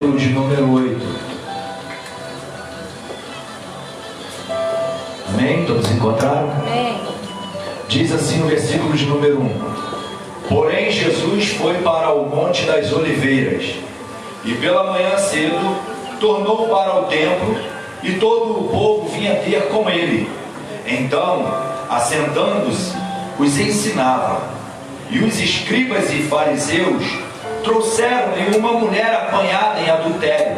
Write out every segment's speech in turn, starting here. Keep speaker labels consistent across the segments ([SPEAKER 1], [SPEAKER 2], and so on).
[SPEAKER 1] de número 8. Amém? Todos encontraram?
[SPEAKER 2] Amém.
[SPEAKER 1] Diz assim o versículo de número 1: Porém Jesus foi para o Monte das Oliveiras, e pela manhã cedo tornou para o templo, e todo o povo vinha ter com ele. Então, assentando-se, os ensinava. E os escribas e fariseus trouxeram-lhe uma mulher apanhada em adultério,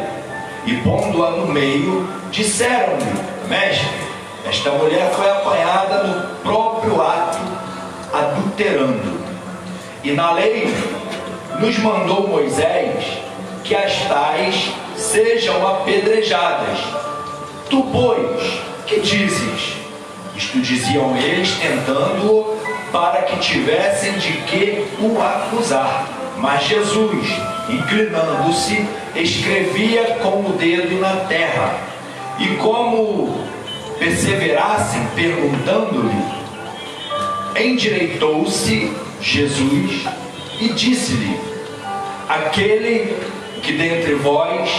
[SPEAKER 1] e pondo-a no meio, disseram-lhe: Mestre, esta mulher foi apanhada no próprio ato, adulterando. E na lei nos mandou Moisés que as tais sejam apedrejadas. Tu, pois, que dizes? Isto diziam eles, tentando-o, para que tivessem de que o acusar. Mas Jesus, inclinando-se, escrevia com o dedo na terra. E como perseverassem perguntando-lhe, endireitou-se Jesus e disse-lhe: Aquele que dentre vós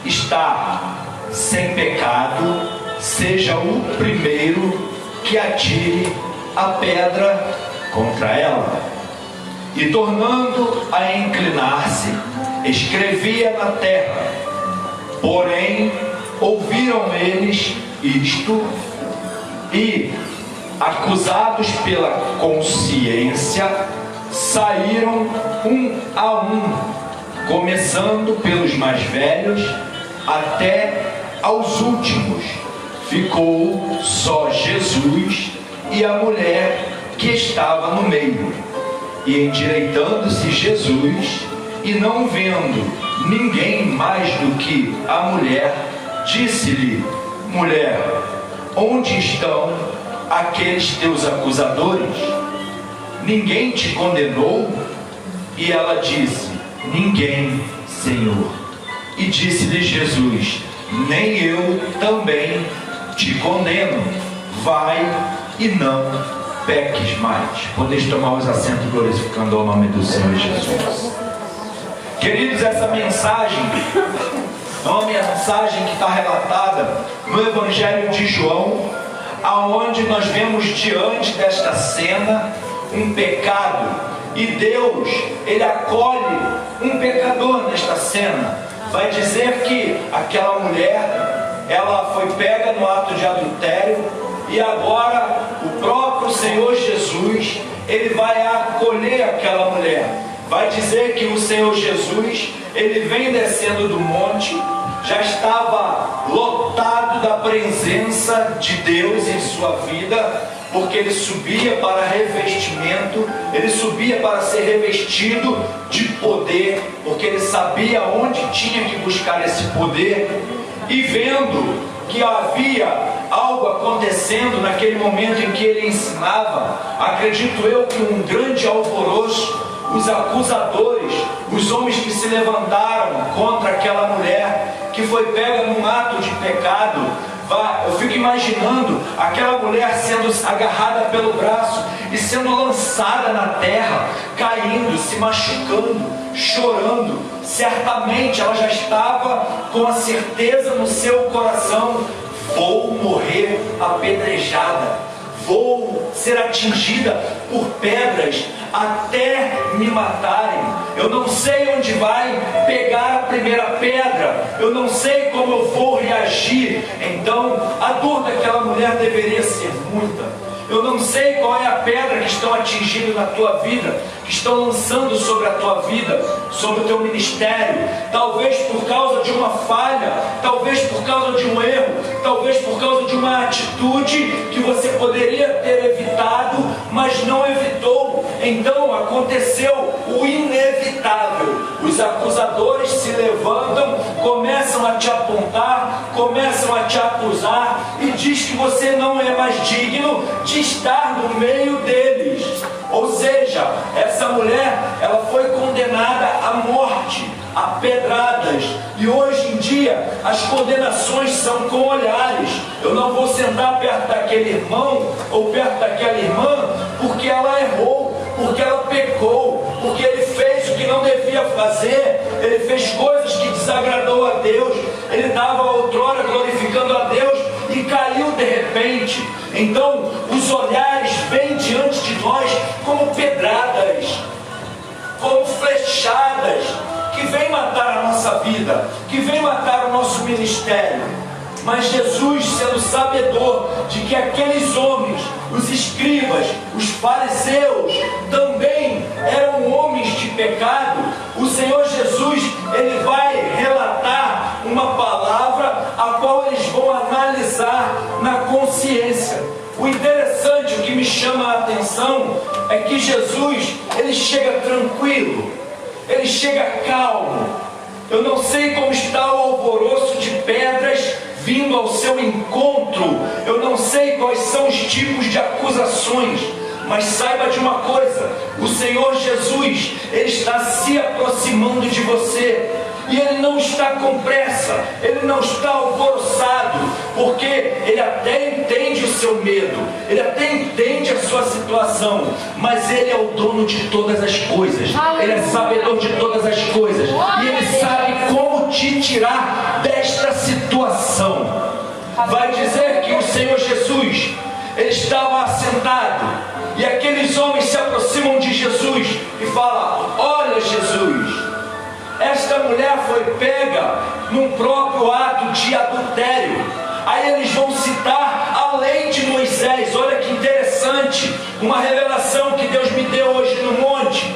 [SPEAKER 1] está sem pecado, seja o primeiro que atire a pedra contra ela. E tornando a inclinar-se, escrevia na terra. Porém, ouviram eles isto, e, acusados pela consciência, saíram um a um, começando pelos mais velhos até aos últimos. Ficou só Jesus e a mulher que estava no meio. E endireitando-se Jesus, e não vendo ninguém mais do que a mulher, disse-lhe: Mulher, onde estão aqueles teus acusadores? Ninguém te condenou? E ela disse: Ninguém, Senhor. E disse-lhe Jesus: Nem eu também te condeno. Vai e não peques mais. Podeis tomar os assentos glorificando ao nome do Senhor Jesus. Queridos, essa mensagem é uma mensagem que está relatada no Evangelho de João, aonde nós vemos diante desta cena um pecado, e Deus, Ele acolhe um pecador nesta cena. Vai dizer que aquela mulher, ela foi pega no ato de adultério, e agora o próprio Senhor Jesus, Ele vai acolher aquela mulher. Vai dizer que o Senhor Jesus, Ele vem descendo do monte, já estava lotado da presença de Deus em sua vida, porque Ele subia para revestimento, Ele subia para ser revestido de poder, porque Ele sabia onde tinha que buscar esse poder. E vendo que havia algo acontecendo naquele momento em que Ele ensinava, acredito eu que um grande alvoroço, os acusadores, os homens que se levantaram contra aquela mulher que foi pega num ato de pecado. Eu fico imaginando aquela mulher sendo agarrada pelo braço e sendo lançada na terra, caindo, se machucando, chorando. Certamente ela já estava com a certeza no seu coração: vou morrer apedrejada, vou ser atingida por pedras até me matarem. Eu não sei onde vai pegar a primeira pedra, eu não sei como eu vou reagir. Então a dor daquela mulher deveria ser muita. Eu não sei qual é a pedra que estão atingindo na tua vida, que estão lançando sobre a tua vida, sobre o teu ministério. Talvez por causa de uma falha, talvez por causa de um erro, talvez por causa de uma atitude que você poderia ter evitado, mas não evitou. Então aconteceu o inevitável. Os acusadores se levantam, começam a te apontar, começam a te acusar, e diz que você não é mais digno de estar no meio deles. Ou seja, essa mulher, ela foi condenada à morte, a pedradas. E hoje em dia as condenações são com olhares. Eu não vou sentar perto daquele irmão ou perto daquela irmã porque ela errou, porque ela pecou, porque ele fez o que não devia fazer, ele fez coisas que desagradou a Deus. Ele estava outrora glorificando a Deus e caiu de repente. Então os olhares vêm diante de nós como pedradas, como flechadas, que vêm matar a nossa vida, que vêm matar o nosso ministério. Mas Jesus, sendo sabedor de que aqueles homens, os escribas, os fariseus, também eram homens de pecado, o Senhor Jesus, Ele vai relatar uma palavra a qual eles vão analisar na consciência. O interessante, o que me chama a atenção, é que Jesus, Ele chega tranquilo, Ele chega calmo. Eu não sei como está o alvoroço de pedras vindo ao seu encontro, eu não sei quais são os tipos de acusações, mas saiba de uma coisa: o Senhor Jesus, Ele está se aproximando de você, e Ele não está com pressa, Ele não está alvoroçado, porque Ele até entende o seu medo, Ele até entende a sua situação, mas Ele é o dono de todas as coisas, Ele é sabedor de todas as coisas, e Ele sabe como te tirar desta situação. Vai dizer que o Senhor Jesus, Ele estava assentado, e aqueles homens se aproximam de Jesus e falam: olha, Jesus, esta mulher foi pega num próprio ato de adultério. Aí eles vão citar a lei de Moisés. Olha que interessante, uma revelação que Deus me deu hoje no monte.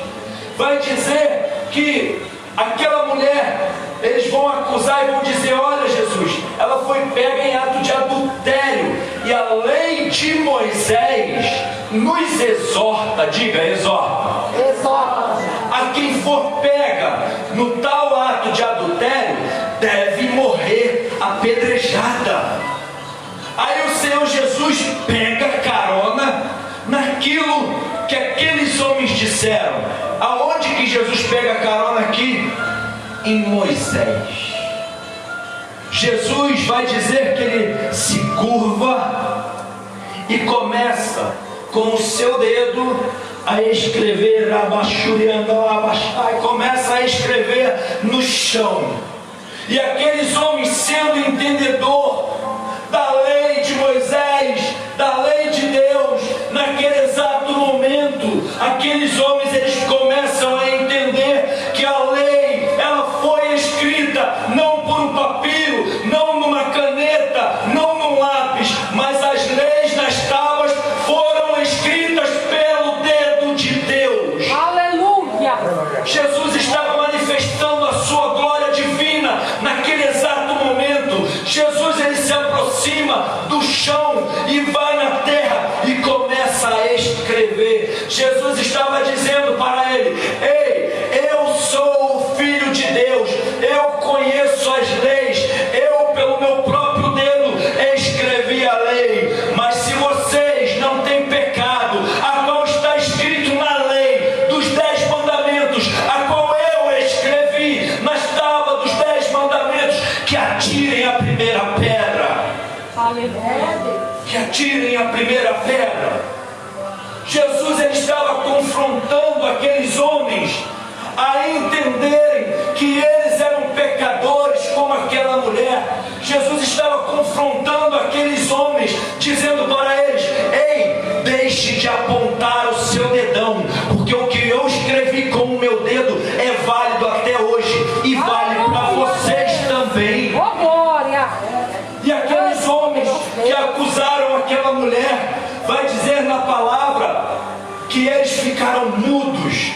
[SPEAKER 1] Vai dizer que aquela mulher, eles vão acusar e vão dizer: olha, Jesus, ela foi pega em ato de adultério, e a lei de Moisés nos exorta, diga, exorta, a quem for pega no tal ato de adultério deve morrer apedrejada. Aí o Senhor Jesus pega carona naquilo que aqueles homens disseram. Aonde que Jesus pega carona aqui? Em Moisés. Jesus vai dizer que Ele se curva e começa com o seu dedo a escrever, e começa a escrever no chão. E aqueles homens, sendo entendedor da lei de Moisés, da lei de Deus, naquele exato momento, aqueles homens, eles começam a entender que a lei, ela foi escrita não por um papiro, não numa caneta, não num lápis, mas as leis nas tábuas foram escritas pelo dedo de Deus.
[SPEAKER 2] Aleluia!
[SPEAKER 1] Jesus estava manifestando a sua glória divina naquele exato momento. Jesus, ele se aproxima do chão e vai na terra e começa a escrever. Jesus estava dizendo para ele: ei, eu sou o Filho de Deus, eu conheço as leis, eu pelo meu próprio dedo escrevi a lei. Mas se vocês não têm pecado, a qual está escrito na lei dos 10 mandamentos, a qual eu escrevi nas tábuas dos 10 mandamentos, que atirem a primeira pedra. Que atirem a primeira pedra. Jesus, ele estava confrontando aqueles homens a entenderem que eles eram pecadores como aquela mulher. Jesus estava confrontando aqueles homens, dizendo para eles: ei, deixe de apontar o seu dedão, porque o que eu escrevi com o meu dedo é válido até hoje e vale para vocês também.
[SPEAKER 2] Oh, glória!
[SPEAKER 1] E aqueles homens que acusaram aquela mulher, vai dizer na palavra que eles ficaram mudos.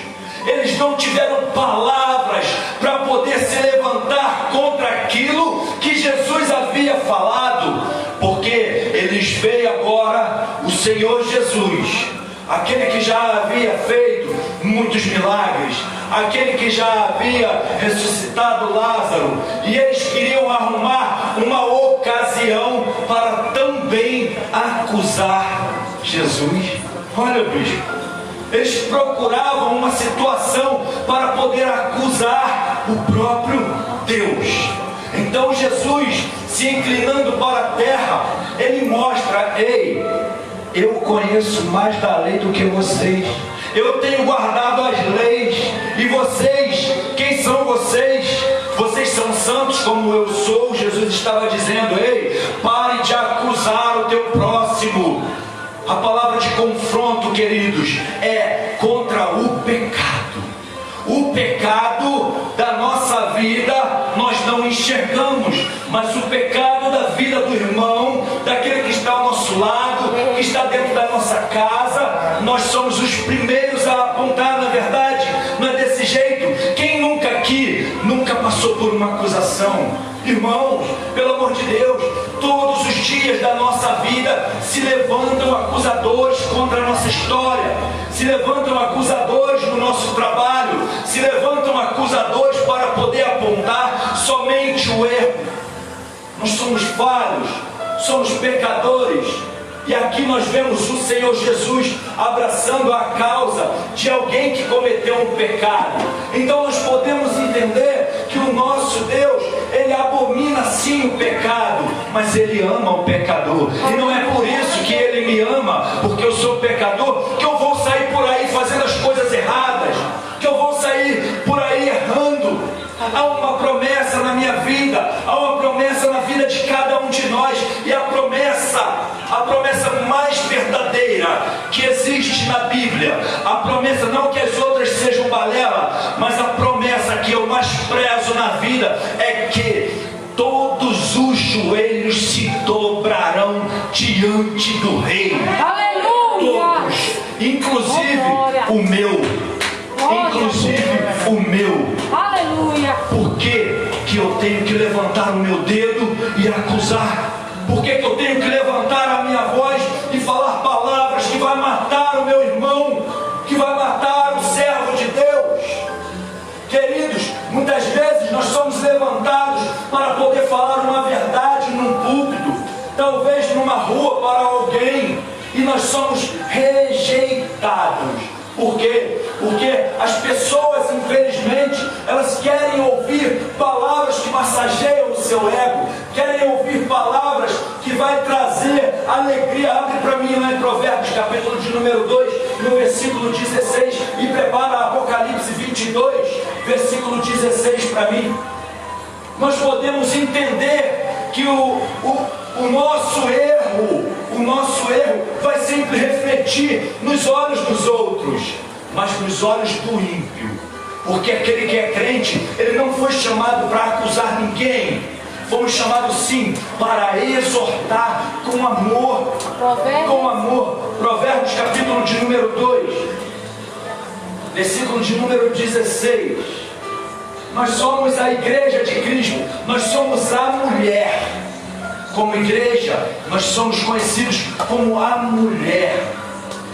[SPEAKER 1] Eles não tiveram palavras para poder se levantar contra aquilo que Jesus havia falado, porque eles veem agora o Senhor Jesus, aquele que já havia feito muitos milagres, aquele que já havia ressuscitado Lázaro, e eles queriam arrumar uma ocasião para também acusar Jesus. Olha, bispo, eles procuravam uma situação para poder acusar o próprio Deus. Então Jesus, se inclinando para a terra, ele mostra: ei, eu conheço mais da lei do que vocês, eu tenho guardado as leis, e vocês, quem são vocês? Vocês são santos como eu sou, Jesus estava dizendo: ei, pare de acusar o teu próximo. A palavra de confronto, queridos, é contra o pecado. O pecado da nossa vida nós não enxergamos, mas o pecado da vida do irmão, daquele que está ao nosso lado, que está dentro da nossa casa, nós somos os primeiros a apontar. Na verdade, não é desse jeito. Quem nunca aqui passou por uma acusação? Irmãos, pelo amor de Deus, todos os dias da nossa vida se levantam acusadores contra a nossa história, se levantam acusadores no nosso trabalho, se levantam acusadores para poder apontar somente o erro. Nós somos falhos, somos pecadores. E aqui nós vemos o Senhor Jesus abraçando a causa de alguém que cometeu um pecado. Então nós podemos entender que o nosso Deus, Ele abomina sim o pecado, mas Ele ama o pecador. E não é por isso que Ele me ama, porque eu sou pecador, que eu vou sair por aí fazendo as coisas erradas, que eu vou sair por aí errando. Há uma promessa na minha vida, há uma promessa na vida de cada um de nós, e a promessa mais verdadeira que existe na Bíblia, a promessa, não que as outras sejam balela, mas a promessa que eu mais prezo na vida é que todos os joelhos se dobrarão diante do Rei.
[SPEAKER 2] Aleluia!
[SPEAKER 1] Todos, inclusive o meu. Inclusive o meu.
[SPEAKER 2] Aleluia!
[SPEAKER 1] Por que eu tenho que levantar o meu dedo e acusar? Por que eu tenho que levantar a minha voz e falar palavras que vai matar o meu irmão, que vai matar o servo de Deus? Queridos, muitas vezes nós somos levantados para poder falar uma verdade num púlpito, talvez numa rua para alguém, e nós somos rejeitados. Por quê? Porque as pessoas, infelizmente, elas querem ouvir palavras que massageiam o seu ego, querem ouvir palavras que vai trazer alegria. Abre para mim lá em Provérbios, capítulo de número 2, no versículo 16, e prepara Apocalipse 22, versículo 16 para mim. Nós podemos entender que o nosso erro vai sempre refletir nos olhos dos outros, mas nos olhos do ímpio, porque aquele que é crente, ele não foi chamado para acusar ninguém, fomos chamados sim para exortar com amor. Provérbios capítulo de número 2, versículo de número 16. Nós somos a igreja de Cristo, nós somos a mulher. Como igreja, nós somos conhecidos como a mulher.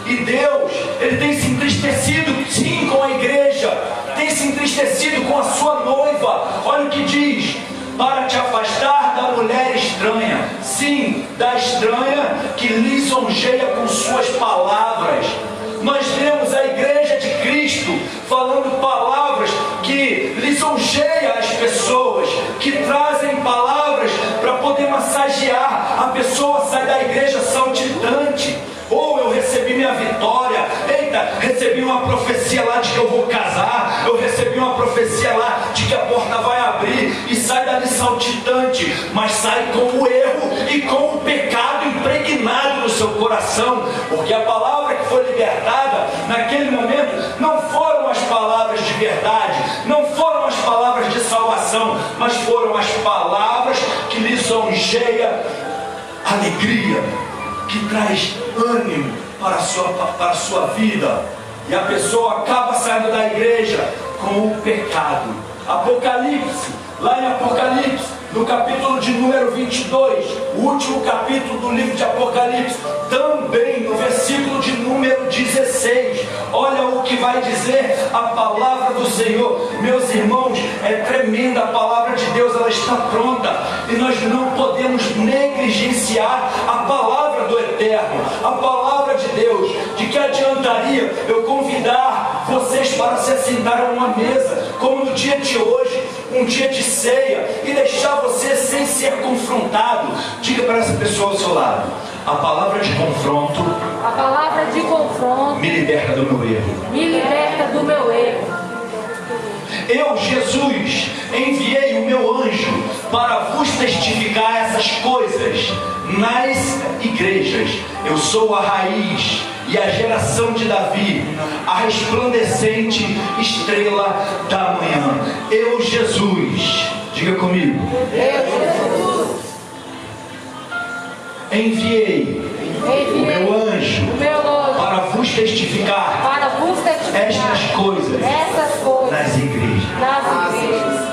[SPEAKER 1] E Deus, Ele tem se entristecido sim com a igreja, tem se entristecido com a sua noiva. Olha o que diz: para te afastar da mulher estranha, sim, da estranha que lisonjeia com suas palavras. Nós vemos a igreja de Cristo falando palavras que lisonjeiam as pessoas, que trazem palavras para poder massagear. A pessoa sai da igreja saltitante. Ou eu recebi minha vitória, eita, recebi uma profecia lá de que eu vou casar, eu recebi uma profecia lá de que a porta vai abrir, e sai dali saltitante, mas sai com o erro e com o pecado impregnado no seu coração, porque a palavra que foi libertada naquele momento não foram as palavras de verdade, não foram as palavras de salvação, mas foram as palavras que lisonjeiam alegria, que traz ânimo para a sua vida, e a pessoa acaba saindo da igreja com o pecado. Apocalipse, lá em Apocalipse, no capítulo de número 22, o último capítulo do livro de Apocalipse, também no versículo de número 16, olha o que vai dizer a palavra do Senhor. Meus irmãos, é tremenda a palavra de Deus, ela está pronta, e nós não podemos negligenciar a palavra do Eterno, a palavra de Deus. De que adiantaria eu convidar vocês para se assentar a uma mesa, como no dia de hoje, um dia de ceia, e deixar você sem ser confrontado? Diga para essa pessoa ao seu lado: a palavra de confronto me liberta do meu erro.
[SPEAKER 2] Me liberta do meu erro.
[SPEAKER 1] Eu, Jesus, enviei o meu anjo para vos testificar essas coisas nas igrejas. Eu sou a raiz e a geração de Davi, a resplandecente estrela da manhã. Eu, Jesus, diga comigo. Enviei o meu anjo para vos testificar estas coisas nas igrejas.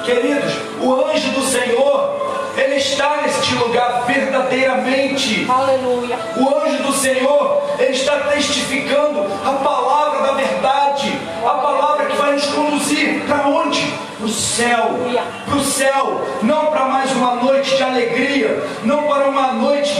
[SPEAKER 1] Queridos, o anjo do Senhor, ele está neste lugar verdadeiramente.
[SPEAKER 2] Aleluia.
[SPEAKER 1] O anjo do Senhor, ele está testificando a palavra da verdade, a palavra que vai nos conduzir para onde? Para o céu. Para o céu, não para mais uma noite de alegria, não para uma noite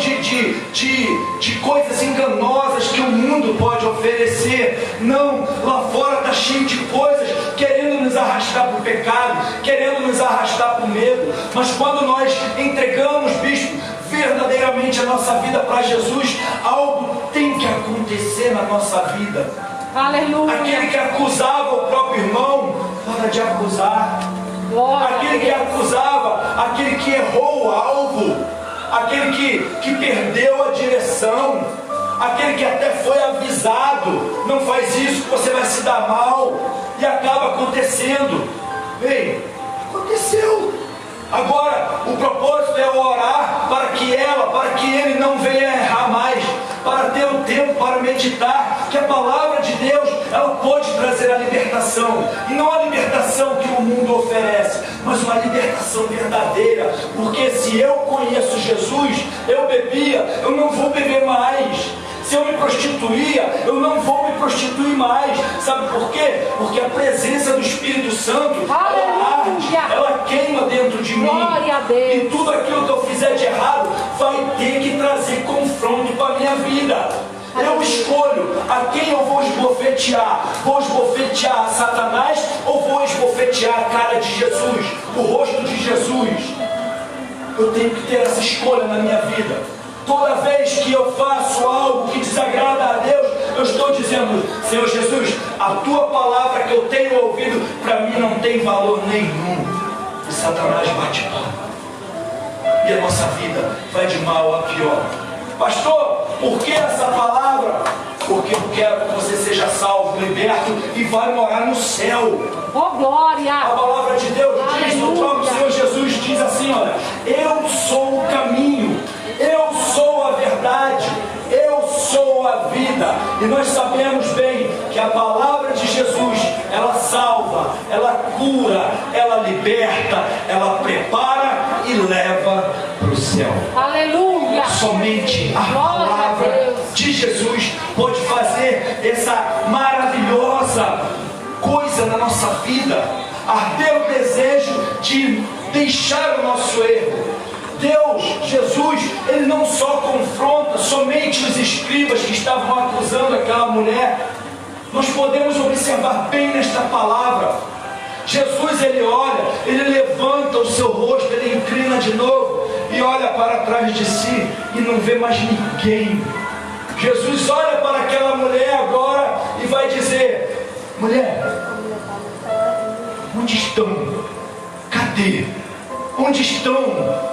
[SPEAKER 1] de coisas enganosas que o mundo pode oferecer. Não, lá fora está cheio de coisas querendo nos arrastar para o pecado, querendo nos arrastar para o medo. Mas quando nós entregamos, bispo, verdadeiramente a nossa vida para Jesus, algo tem que acontecer na nossa vida.
[SPEAKER 2] Aleluia.
[SPEAKER 1] Aquele que acusava o próprio irmão, para de acusar. Aquele que acusava, aquele que errou o alvo, aquele que perdeu a direção, aquele que até foi avisado, não faz isso que você vai se dar mal, e acaba acontecendo. Ei, aconteceu. Agora, o propósito é orar para que ele não venha errar mais, para ter um tempo para meditar, que a palavra de Deus, ela pode trazer a libertação, e não a libertação que o mundo oferece, mas uma libertação verdadeira, porque se eu conheço Jesus, eu bebia, eu não vou beber mais. Se eu me prostituía, eu não vou me prostituir mais. Sabe por quê? Porque a presença do Espírito Santo, ela arde, ela queima dentro de mim.
[SPEAKER 2] Glória a Deus.
[SPEAKER 1] E tudo aquilo que eu fizer de errado vai ter que trazer confronto para a minha vida. Eu escolho a quem eu vou esbofetear. Vou esbofetear a Satanás ou vou esbofetear a cara de Jesus, o rosto de Jesus? Eu tenho que ter essa escolha na minha vida. Toda vez que eu faço algo que desagrada a Deus, eu estou dizendo: Senhor Jesus, a tua palavra que eu tenho ouvido, para mim não tem valor nenhum. E Satanás bate palma. E a nossa vida vai de mal a pior. Pastor, por que essa palavra? Porque eu quero que você seja salvo, liberto e vai morar no céu.
[SPEAKER 2] Oh, glória!
[SPEAKER 1] A palavra de Deus diz, o próprio Senhor Jesus diz assim: olha, eu sou o caminho, eu sou a verdade, eu sou a vida. E nós sabemos bem que a palavra de Jesus, ela salva, ela cura, ela liberta, ela prepara e leva para o céu.
[SPEAKER 2] Aleluia!
[SPEAKER 1] Somente a palavra de Jesus pode fazer essa maravilhosa coisa na nossa vida, arder o desejo de deixar o nosso erro. Deus, Jesus, Ele não só confronta somente os escribas que estavam acusando aquela mulher. Nós podemos observar bem nesta palavra. Jesus, Ele olha, Ele levanta o seu rosto, Ele inclina de novo e olha para trás de si e não vê mais ninguém. Jesus olha para aquela mulher agora e vai dizer: mulher, onde estão? Cadê? Onde estão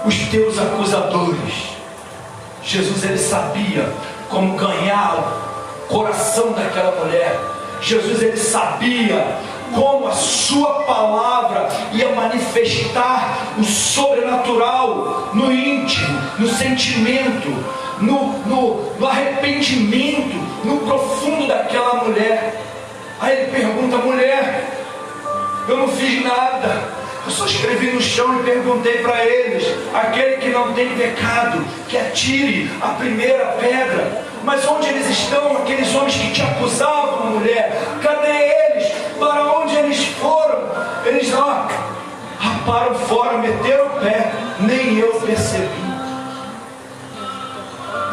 [SPEAKER 1] os teus acusadores? Jesus, ele sabia como ganhar o coração daquela mulher. Jesus, ele sabia como a sua palavra ia manifestar o sobrenatural no íntimo, no sentimento, no arrependimento, no profundo daquela mulher. Aí ele pergunta: mulher, eu não fiz nada, eu só escrevi no chão e perguntei para eles: aquele que não tem pecado, que atire a primeira pedra. Mas onde eles estão, aqueles homens que te acusavam, mulher? Cadê eles? Para onde eles foram? Eles lá raparam fora, meteram o pé, nem eu percebi.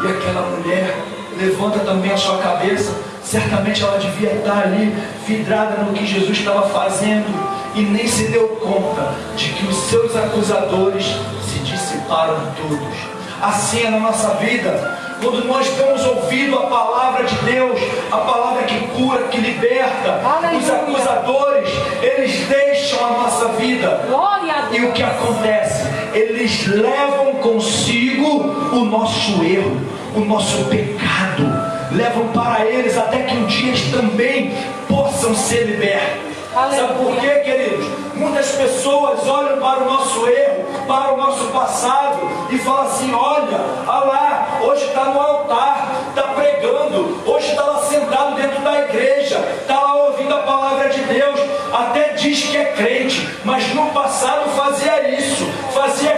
[SPEAKER 1] E aquela mulher levanta também a sua cabeça. Certamente ela devia estar ali vidrada no que Jesus estava fazendo e nem se deu conta de que os seus acusadores se dissiparam todos. Assim é na nossa vida. quando nós damos ouvido à palavra de Deus, a palavra que cura, que liberta, os acusadores, eles deixam a nossa vida.
[SPEAKER 2] Glória a Deus.
[SPEAKER 1] E o que acontece? Eles levam consigo o nosso erro, o nosso pecado, levam para eles até que um dia eles também possam ser libertos. Sabe por quê, queridos? Muitas pessoas olham para o nosso erro, para o nosso passado e falam assim: olha lá, hoje está no altar, está pregando, hoje está lá sentado dentro da igreja, está lá ouvindo a palavra de Deus, até diz que é crente, mas no passado fazia isso, fazia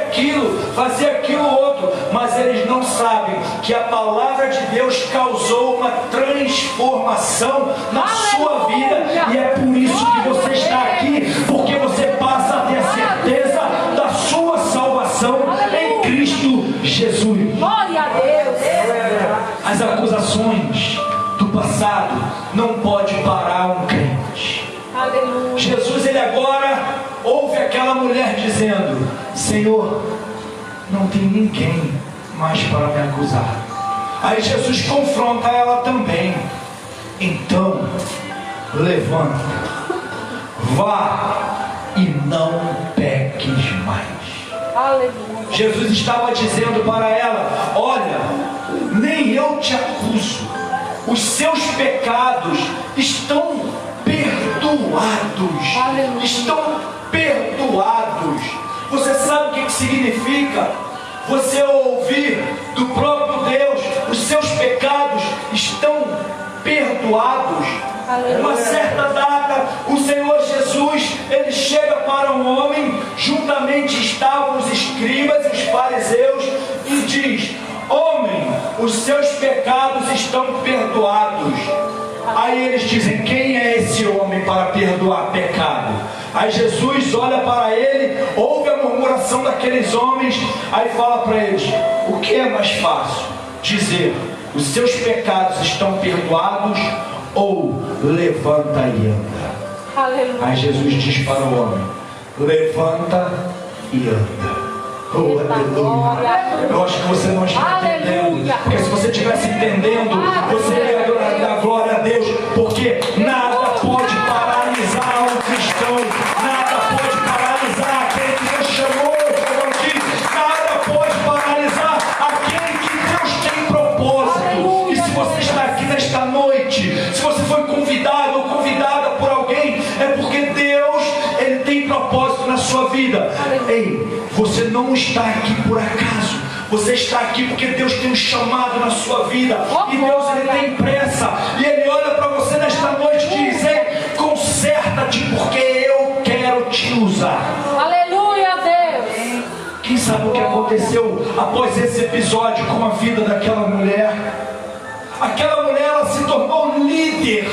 [SPEAKER 1] aquilo outro, mas eles não sabem que a palavra de Deus causou uma transformação na sua vida, e é por isso que você está aqui, porque você passa a ter certeza da sua salvação em Cristo Jesus.
[SPEAKER 2] Glória a Deus.
[SPEAKER 1] As acusações do passado não pode parar um crente.
[SPEAKER 2] Aleluia.
[SPEAKER 1] Jesus, ele agora ouve aquela mulher dizendo: Senhor, não tem ninguém mais para me acusar. Aí Jesus confronta ela também. Então, levanta, vá e não peques mais.
[SPEAKER 2] Aleluia.
[SPEAKER 1] Jesus estava dizendo para ela: olha, nem eu te acuso, os seus pecados estão perdoados.
[SPEAKER 2] Aleluia.
[SPEAKER 1] Estão perdoados. Você sabe o que significa você ouvir do próprio Deus: os seus pecados estão perdoados?
[SPEAKER 2] Aleluia.
[SPEAKER 1] Uma certa data, o Senhor Jesus, ele chega para um homem, juntamente estavam os escribas e os fariseus, e diz: homem, os seus pecados estão perdoados. Aí eles dizem: quem é esse homem para perdoar pecado? Aí Jesus olha para ele, ouve a murmuração daqueles homens, aí fala para eles: o que é mais fácil? Dizer: os seus pecados estão perdoados, ou levanta e anda?
[SPEAKER 2] Aleluia.
[SPEAKER 1] Aí Jesus diz para o homem: levanta e anda. Oh, aleluia. Eu acho que você não está entendendo, porque se você estivesse entendendo, você ia dar glória a Deus, porque nada pode paralisar um cristão, nada pode paralisar aquele que Deus chamou, nada pode paralisar aquele que Deus tem propósito. E se você está aqui nesta noite, se você foi convidado ou convidada por alguém, é porque Deus, ele tem propósito na sua vida. Ei, você não está aqui por acaso. Você está aqui porque Deus tem um chamado na sua vida. E Deus, ele tem pressa. E ele olha para você nesta noite e diz: ei, conserta-te, porque eu quero te usar.
[SPEAKER 2] Aleluia, Deus.
[SPEAKER 1] Quem sabe o que aconteceu após esse episódio com a vida daquela mulher? Aquela mulher, ela se tornou líder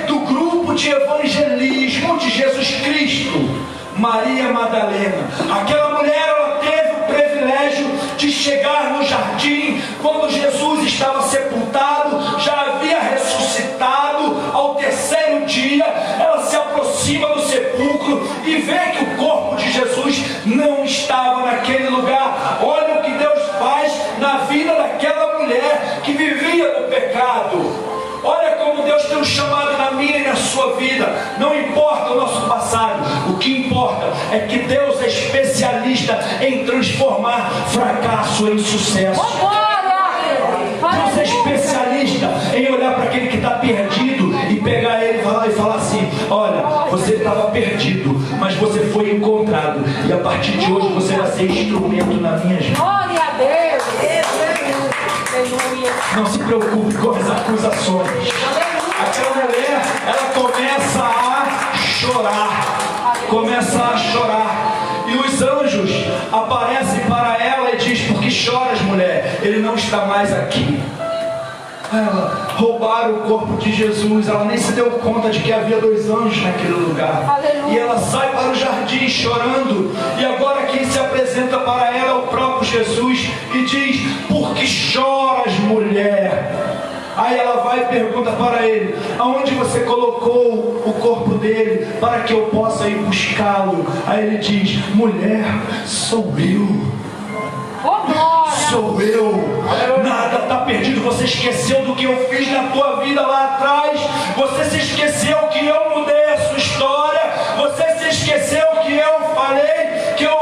[SPEAKER 1] do grupo de evangelismo de Jesus Cristo. Maria Madalena. Aquela mulher, ela teve o privilégio de chegar no jardim quando Jesus estava sepultado, já havia ressuscitado ao terceiro dia. Ela se aproxima do sepulcro e vê que o corpo de Jesus não estava naquele lugar. Olha o que Deus faz na vida daquela mulher que vivia no pecado. Olha como Deus tem um chamado na minha e na sua vida. Não importa o nosso passado, o que importa é que Deus é especialista em transformar fracasso em sucesso. Deus é especialista em olhar para aquele que está perdido e pegar ele e falar assim: olha, você estava perdido, mas você foi encontrado, e a partir de hoje você vai ser instrumento nas minhas mãos.
[SPEAKER 2] Glória a Deus.
[SPEAKER 1] Não se preocupe com as acusações. Aquela mulher, ela começa a chorar. E os anjos aparecem para ela e diz: por que choras, mulher? Ele não está mais aqui. Ela, roubaram o corpo de Jesus. Ela nem se deu conta de que havia 2 anjos naquele lugar.
[SPEAKER 2] Aleluia.
[SPEAKER 1] E ela sai para o jardim chorando. E agora quem se apresenta para ela é o próprio Jesus e diz: por que choras, mulher? Aí ela vai e pergunta para ele: aonde você colocou o corpo dele para que eu possa ir buscá-lo? Aí ele diz: mulher, sou eu. sou eu. Nada está perdido. Você esqueceu do que eu fiz na tua vida lá atrás. Você se esqueceu que eu mudei a sua história. Você se esqueceu que eu falei que eu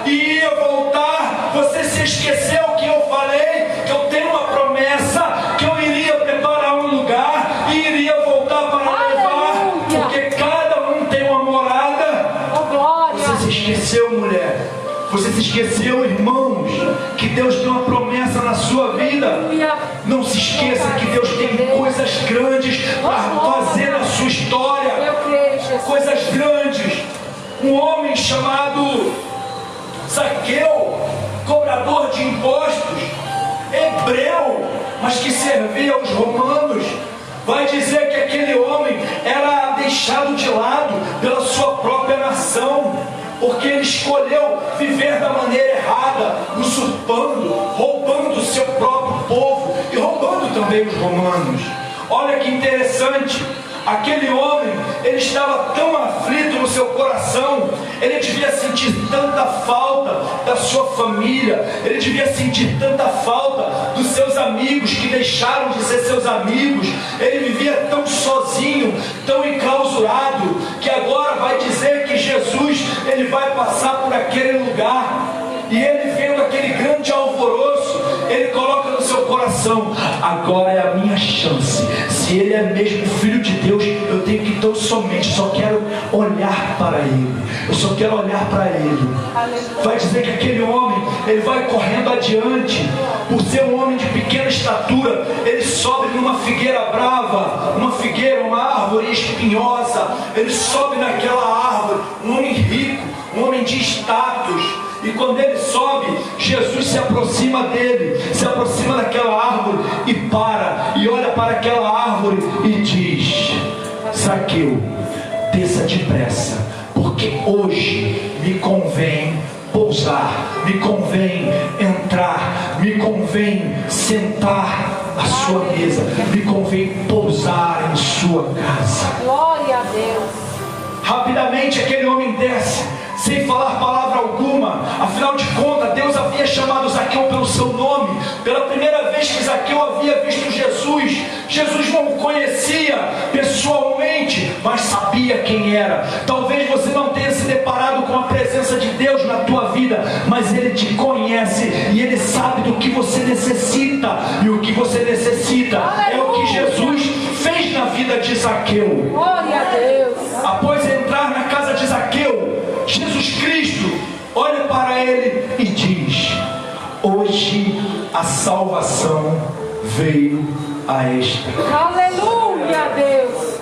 [SPEAKER 1] ia voltar. Você se esqueceu que eu falei que eu tenho uma promessa, que eu iria preparar um lugar e iria voltar para levar, porque cada um tem uma morada. Você se esqueceu, mulher. Você se esqueceu, irmãos, que Deus tem uma promessa na sua vida. Não se esqueça que Deus tem coisas grandes para fazer na sua história. Coisas grandes. Um homem chamado Zaqueu, cobrador de impostos, hebreu, mas que servia aos romanos, vai dizer que aquele homem era deixado de lado pela sua própria nação, porque ele escolheu viver da maneira errada, usurpando, roubando o seu próprio povo e roubando também os romanos. Olha que interessante. Aquele homem, ele estava tão aflito no seu coração, ele devia sentir tanta falta da sua família, ele devia sentir tanta falta dos seus amigos que deixaram de ser seus amigos, ele vivia tão sozinho, tão enclausurado, que agora vai dizer que Jesus, ele vai passar por aquele lugar, e ele vendo aquele grande alvoroço, ele coloca no seu coração: agora é a minha chance. Se ele é mesmo filho de Deus, eu tenho que então só quero olhar para ele. Eu só quero olhar para ele. Vai dizer que aquele homem, ele vai correndo adiante. Por ser um homem de pequena estatura, ele sobe numa figueira brava, uma árvore espinhosa. Ele sobe naquela árvore, um homem rico, um homem de status. E quando ele sobe, Jesus se aproxima dele, se aproxima daquela árvore e para, e olha para aquela árvore e diz: Zaqueu, desça depressa, porque hoje me convém pousar, me convém entrar, me convém sentar à sua mesa, me convém pousar em sua casa.
[SPEAKER 2] Glória a Deus.
[SPEAKER 1] Rapidamente aquele homem desce, sem falar palavra alguma. Afinal de contas, Deus havia chamado Zaqueu pelo seu nome. Pela primeira vez que Zaqueu havia visto Jesus, Jesus não o conhecia pessoalmente, mas sabia quem era. Talvez você não tenha se deparado com a presença de Deus na tua vida, mas Ele te conhece e Ele sabe do que você necessita. E o que você necessita é o que Jesus fez na vida de Zaqueu.
[SPEAKER 2] Glória a Deus.
[SPEAKER 1] Após entrar na casa de Zaqueu, Jesus Cristo olha para ele e diz: hoje a salvação veio a esta.
[SPEAKER 2] Aleluia, Deus.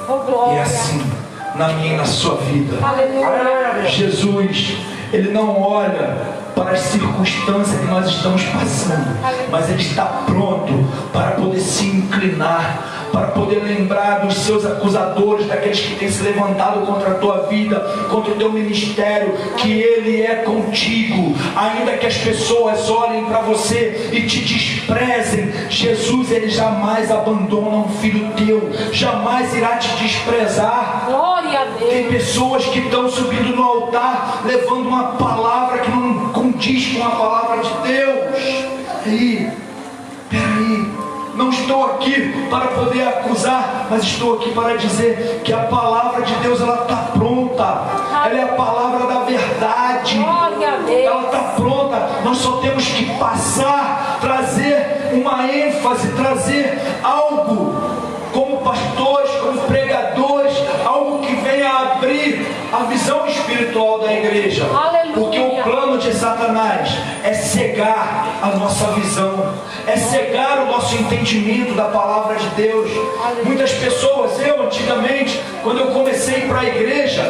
[SPEAKER 2] Oh, glória.
[SPEAKER 1] E assim, na minha e na sua vida,
[SPEAKER 2] Aleluia.
[SPEAKER 1] Jesus, Ele não olha para as circunstâncias que nós estamos passando, mas Ele está pronto para poder se inclinar, para poder lembrar dos seus acusadores, daqueles que têm se levantado contra a tua vida, contra o teu ministério, que Ele é contigo, ainda que as pessoas olhem para você e te desprezem. Jesus, Ele jamais abandona um filho teu, jamais irá te desprezar.
[SPEAKER 2] Glória a Deus.
[SPEAKER 1] Tem pessoas que estão subindo no altar, levando uma palavra que não condiz com a palavra de Deus. Peraí, não estou aqui para poder acusar, mas estou aqui para dizer que a palavra de Deus, ela está pronta. Ela é a palavra da verdade.
[SPEAKER 2] Glória a Deus.
[SPEAKER 1] Ela está pronta. Nós só temos que passar, trazer uma ênfase, trazer algo como pastores, como pregadores, algo que venha abrir a visão espiritual da igreja.
[SPEAKER 2] Aleluia.
[SPEAKER 1] Porque o plano de Satanás é cegar a nossa visão, é cegar o nosso entendimento da palavra de Deus.
[SPEAKER 2] Aleluia.
[SPEAKER 1] Muitas pessoas, eu antigamente, quando eu comecei a ir para a igreja,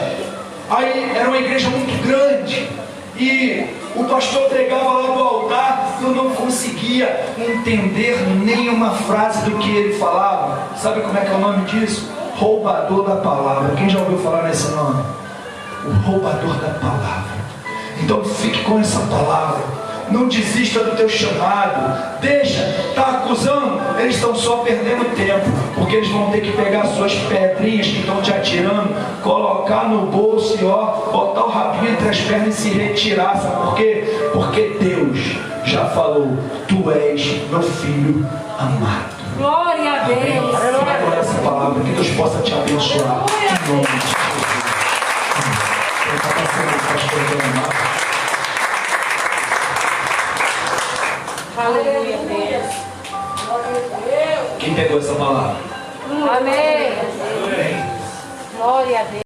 [SPEAKER 1] aí era uma igreja muito grande, e o pastor pregava lá do altar, eu não conseguia entender nenhuma frase do que ele falava. Sabe como é que é o nome disso? Roubador da palavra. Quem já ouviu falar nesse nome? O roubador da palavra. Então fique com essa palavra. Não desista do teu chamado. Deixa, está acusando, eles estão só perdendo tempo, porque eles vão ter que pegar suas pedrinhas que estão te atirando, colocar no bolso e botar o rabinho entre as pernas e se retirar. Sabe por quê? Porque Deus já falou: tu és meu filho amado.
[SPEAKER 2] Glória a Deus.
[SPEAKER 1] Fica por essa palavra, que Deus possa te abençoar. Em nome de Jesus. Está passando o pastor amado.
[SPEAKER 2] Aleluia, Deus.
[SPEAKER 1] Quem pegou essa palavra?
[SPEAKER 2] Amém.